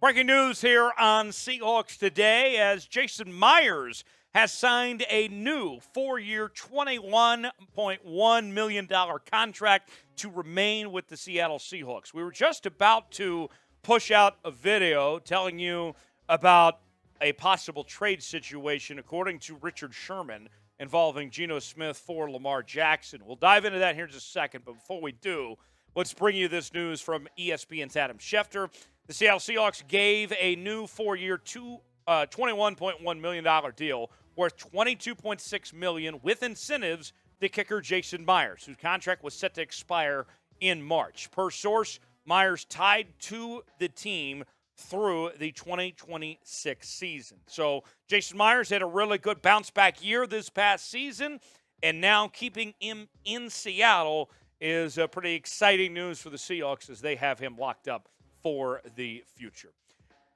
Breaking news here on Seahawks Today as Jason Myers has signed a new 4-year, $21.1 million contract to remain with the Seattle Seahawks. We were just about to push out a video telling you about a possible trade situation, according to Richard Sherman, involving Geno Smith for Lamar Jackson. We'll dive into that here in just a second, but before we do, let's bring you this news from ESPN's Adam Schefter. The Seattle Seahawks gave a new 4-year, $21.1 million deal worth $22.6 million with incentives to kicker Jason Myers, whose contract was set to expire in March. Per source, Myers tied to the team through the 2026 season. So Jason Myers had a really good bounce-back year this past season, and now keeping him in Seattle is pretty exciting news for the Seahawks as they have him locked up for the future.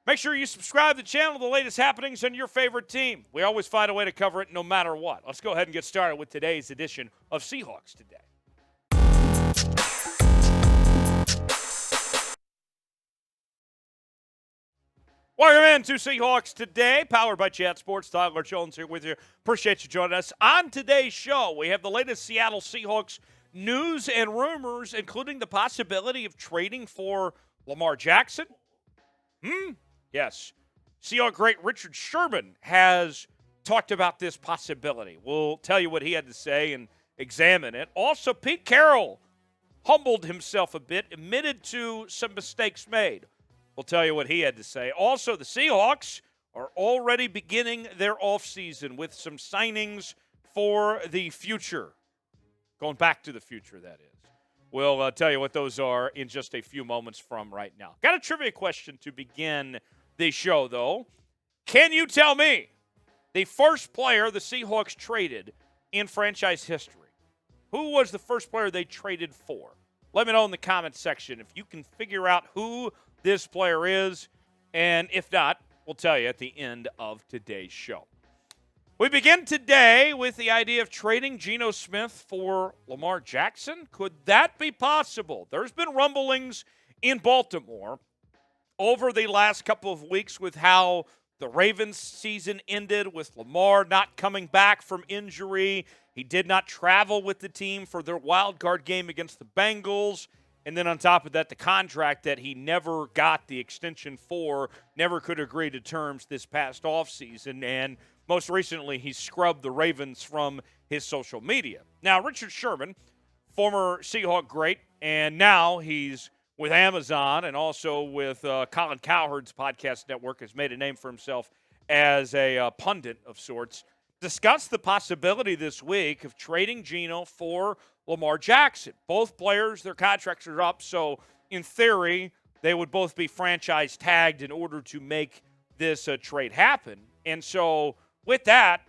Make sure you subscribe to the channel, the latest happenings on your favorite team. We always find a way to cover it no matter what. Let's go ahead and get started with today's edition of Seahawks Today. Welcome in to Seahawks Today, powered by Chat Sports. Tyler Jones here with you. Appreciate you joining us. On today's show, we have the latest Seattle Seahawks news and rumors, including the possibility of trading for Lamar Jackson? Yes. Seahawks great Richard Sherman has talked about this possibility. We'll tell you what he had to say and examine it. Also, Pete Carroll humbled himself a bit, admitted to some mistakes made. We'll tell you what he had to say. Also, the Seahawks are already beginning their offseason with some signings for the future. Going back to the future, that is. We'll tell you what those are in just a few moments from right now. Got a trivia question to begin the show, though. Can you tell me the first player the Seahawks traded in franchise history? Who was the first player they traded for? Let me know in the comments section if you can figure out who this player is. And if not, we'll tell you at the end of today's show. We begin today with the idea of trading Geno Smith for Lamar Jackson. Could that be possible? There's been rumblings in Baltimore over the last couple of weeks with how the Ravens season ended with Lamar not coming back from injury. He did not travel with the team for their wild card game against the Bengals. And then on top of that, the contract that he never got the extension for, never could agree to terms this past offseason. And most recently, he scrubbed the Ravens from his social media. Now, Richard Sherman, former Seahawk great, and now he's with Amazon and also with Colin Cowherd's podcast network, has made a name for himself as a pundit of sorts, discussed the possibility this week of trading Geno for Lamar Jackson. Both players, their contracts are up, so in theory, they would both be franchise tagged in order to make this trade happen. And so with that,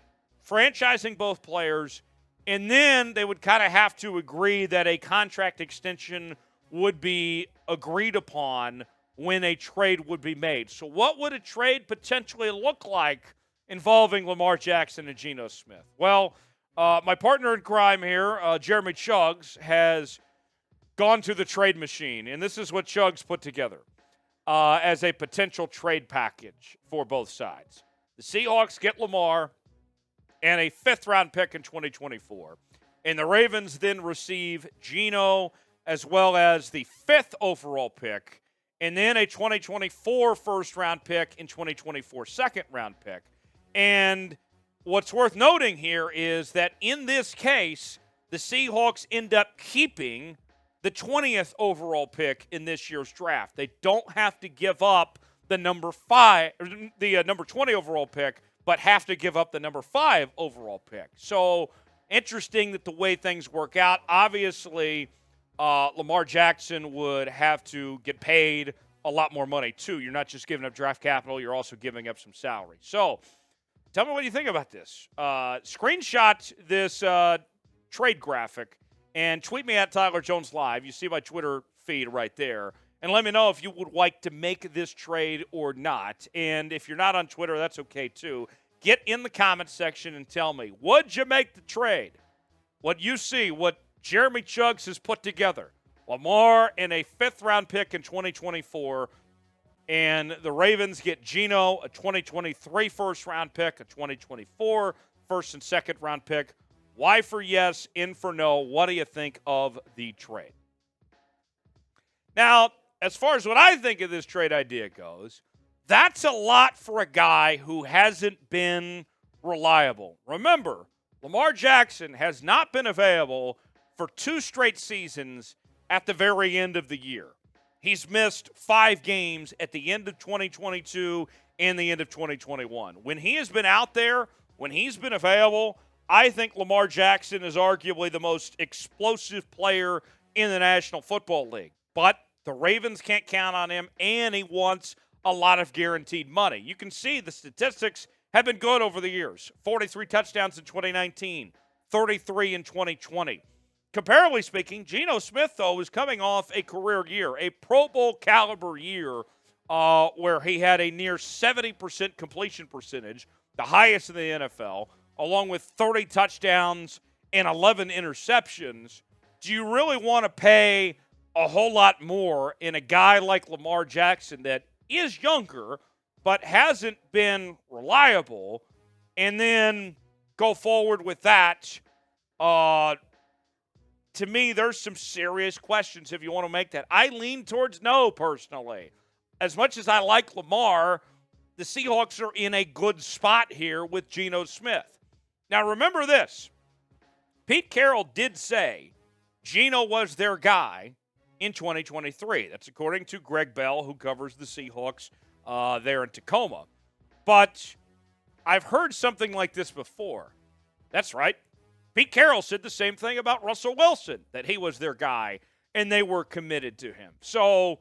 franchising both players, and then they would kind of have to agree that a contract extension would be agreed upon when a trade would be made. So what would a trade potentially look like involving Lamar Jackson and Geno Smith? Well, my partner in crime here, Jeremy Chuggs, has gone to the trade machine, and this is what Chuggs put together as a potential trade package for both sides. The Seahawks get Lamar and a fifth-round pick in 2024, and the Ravens then receive Geno as well as the fifth overall pick, and then a 2024 first-round pick and 2024 second-round pick. And what's worth noting here is that in this case, the Seahawks end up keeping the 20th overall pick in this year's draft. They don't have to give up the number 20 overall pick, but have to give up the number 5 overall pick. So interesting that the way things work out. Obviously, Lamar Jackson would have to get paid a lot more money too. You're not just giving up draft capital, you're also giving up some salary. So tell me what you think about this. Screenshot this trade graphic and tweet me at Tyler Jones Live. You see my Twitter feed right there. And let me know if you would like to make this trade or not. And if you're not on Twitter, that's okay too. Get in the comments section and tell me, would you make the trade? What you see, what Jeremy Chuggs has put together. Lamar and a fifth-round pick in 2024 And the Ravens get Geno, a 2023 first-round pick, a 2024 first and second-round pick. Why for yes, in for no? What do you think of the trade? Now, as far as what I think of this trade idea goes, that's a lot for a guy who hasn't been reliable. Remember, Lamar Jackson has not been available for 2 straight seasons at the very end of the year. He's missed 5 games at the end of 2022 and the end of 2021. When he has been out there, when he's been available, I think Lamar Jackson is arguably the most explosive player in the National Football League. But the Ravens can't count on him, and he wants a lot of guaranteed money. You can see the statistics have been good over the years. 43 touchdowns in 2019, 33 in 2020. Comparably speaking, Geno Smith, though, is coming off a career year, a Pro Bowl caliber year where he had a near 70% completion percentage, the highest in the NFL, along with 30 touchdowns and 11 interceptions. Do you really want to pay a whole lot more in a guy like Lamar Jackson that is younger but hasn't been reliable, and then go forward with that? To me, there's some serious questions if you want to make that. I lean towards no, personally. As much as I like Lamar, the Seahawks are in a good spot here with Geno Smith. Now, remember this. Pete Carroll did say Geno was their guy in 2023. That's according to Greg Bell, who covers the Seahawks there in Tacoma. But I've heard something like this before. That's right. Pete Carroll said the same thing about Russell Wilson, that he was their guy, and they were committed to him. So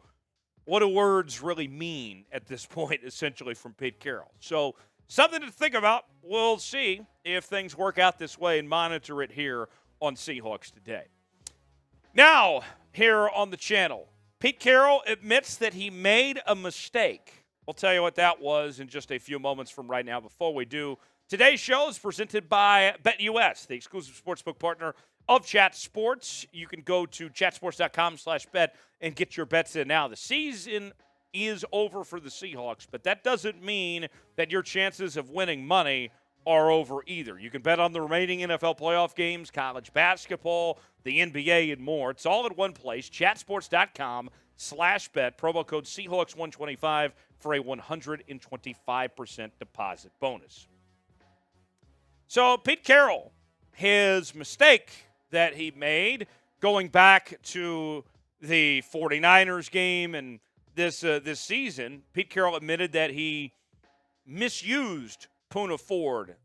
what do words really mean at this point, essentially, from Pete Carroll? So something to think about. We'll see if things work out this way and monitor it here on Seahawks Today. Now, here on the channel, Pete Carroll admits that he made a mistake. We'll tell you what that was in just a few moments from right now. Before we do, today's show is presented by BetUS, the exclusive sportsbook partner of Chat Sports. You can go to chatsports.com/bet and get your bets in now. The season is over for the Seahawks, but that doesn't mean that your chances of winning money are over either. You can bet on the remaining NFL playoff games, college basketball, the NBA, and more. It's all in one place, chatsports.com/bet. Promo code Seahawks125 for a 125% deposit bonus. So Pete Carroll, his mistake that he made going back to the 49ers game and this season, Pete Carroll admitted that he misused Poona Ford,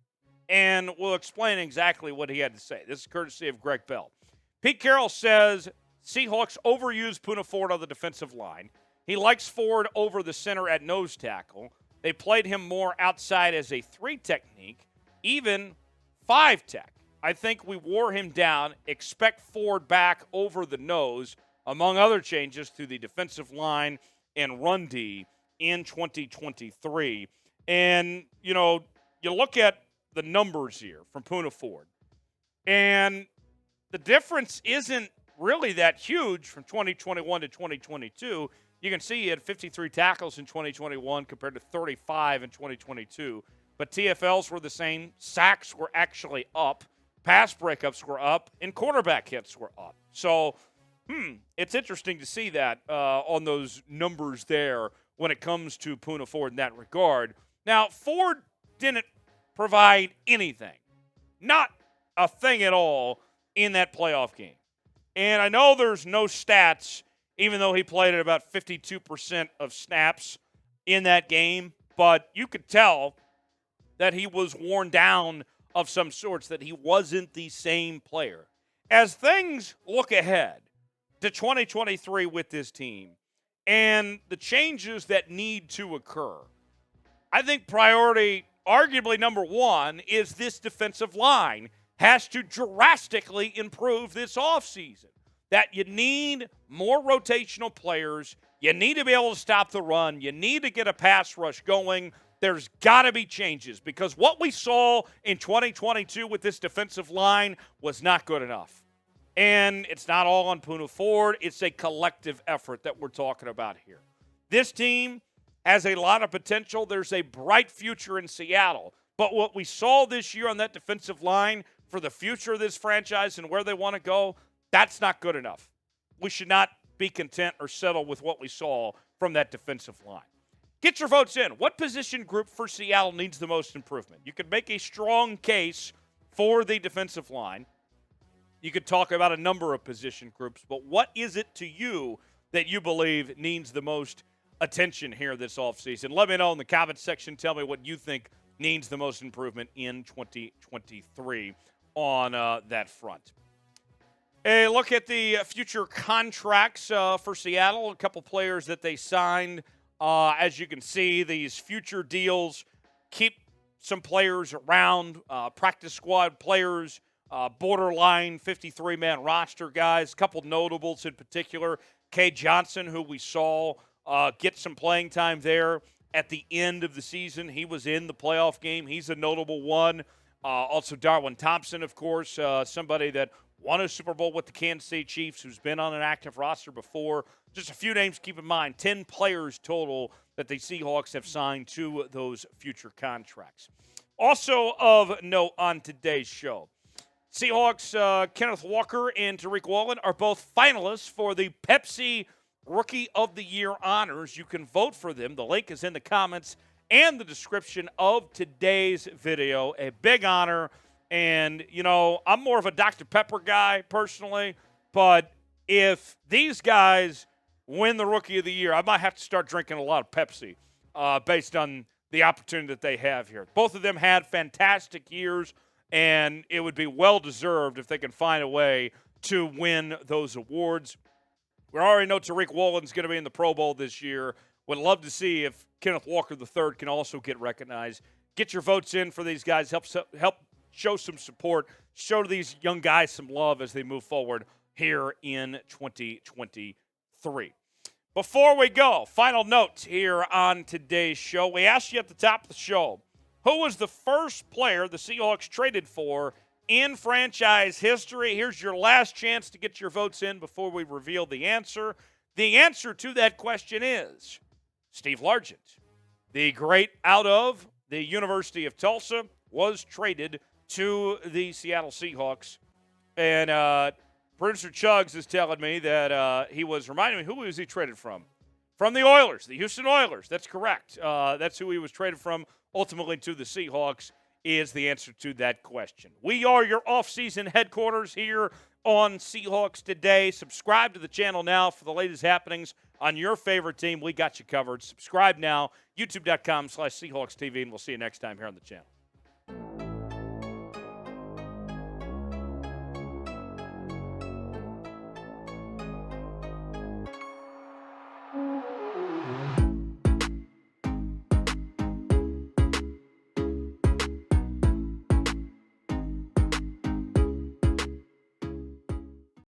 and we'll explain exactly what he had to say. This is courtesy of Greg Bell. Pete Carroll says Seahawks overused Poona Ford on the defensive line. He likes Ford over the center at nose tackle. They played him more outside as a 3 technique, even 5 tech. I think we wore him down. Expect Ford back over the nose, among other changes to the defensive line and run D in 2023. And, you know, you look at the numbers here from Poona Ford, and the difference isn't really that huge from 2021 to 2022. You can see he had 53 tackles in 2021 compared to 35 in 2022. But TFLs were the same. Sacks were actually up. Pass breakups were up. And quarterback hits were up. So, it's interesting to see that on those numbers there when it comes to Poona Ford in that regard. Now, Ford didn't provide anything. Not a thing at all in that playoff game. And I know there's no stats, even though he played at about 52% of snaps in that game. But you could tell that he was worn down of some sorts, that he wasn't the same player. As things look ahead to 2023 with this team and the changes that need to occur, I think priority, arguably number one, is this defensive line has to drastically improve this offseason. That you need more rotational players. You need to be able to stop the run. You need to get a pass rush going. There's got to be changes because what we saw in 2022 with this defensive line was not good enough. And it's not all on Poona Ford. It's a collective effort that we're talking about here. This team has a lot of potential. There's a bright future in Seattle. But what we saw this year on that defensive line for the future of this franchise and where they want to go, that's not good enough. We should not be content or settle with what we saw from that defensive line. Get your votes in. What position group for Seattle needs the most improvement? You could make a strong case for the defensive line. You could talk about a number of position groups, but what is it to you that you believe needs the most attention here this offseason? Let me know in the comments section. Tell me what you think needs the most improvement in 2023 on that front. A look at the future contracts for Seattle. A couple players that they signed. As you can see, these future deals keep some players around, practice squad players, borderline 53-man roster guys, a couple notables in particular. Kay Johnson, who we saw get some playing time there at the end of the season. He was in the playoff game. He's a notable one. Also Darwin Thompson, of course, somebody that won a Super Bowl with the Kansas City Chiefs, who's been on an active roster before. Just a few names to keep in mind. 10 players total that the Seahawks have signed to those future contracts. Also of note on today's show, Seahawks Kenneth Walker and Tariq Woolen are both finalists for the Pepsi Rookie of the Year honors. You can vote for them. The link is in the comments and the description of today's video. A big honor. And, you know, I'm more of a Dr. Pepper guy personally, but if these guys win the Rookie of the Year, I might have to start drinking a lot of Pepsi based on the opportunity that they have here. Both of them had fantastic years, and it would be well-deserved if they can find a way to win those awards. We already know Tariq Woolen's going to be in the Pro Bowl this year. Would love to see if Kenneth Walker III can also get recognized. Get your votes in for these guys. Help show some support. Show these young guys some love as they move forward here in 2023. Before we go, final note here on today's show. We asked you at the top of the show, who was the first player the Seahawks traded for in franchise history? Here's your last chance to get your votes in before we reveal the answer. The answer to that question is Steve Largent. The great out of the University of Tulsa was traded to the Seattle Seahawks. And producer Chugs is telling me that he was reminding me, who was he traded from? From the Oilers, the Houston Oilers. That's correct. That's who he was traded from ultimately to the Seahawks is the answer to that question. We are your off-season headquarters here on Seahawks Today. Subscribe to the channel now for the latest happenings on your favorite team. We got you covered. Subscribe now, youtube.com/SeahawksTV, and we'll see you next time here on the channel.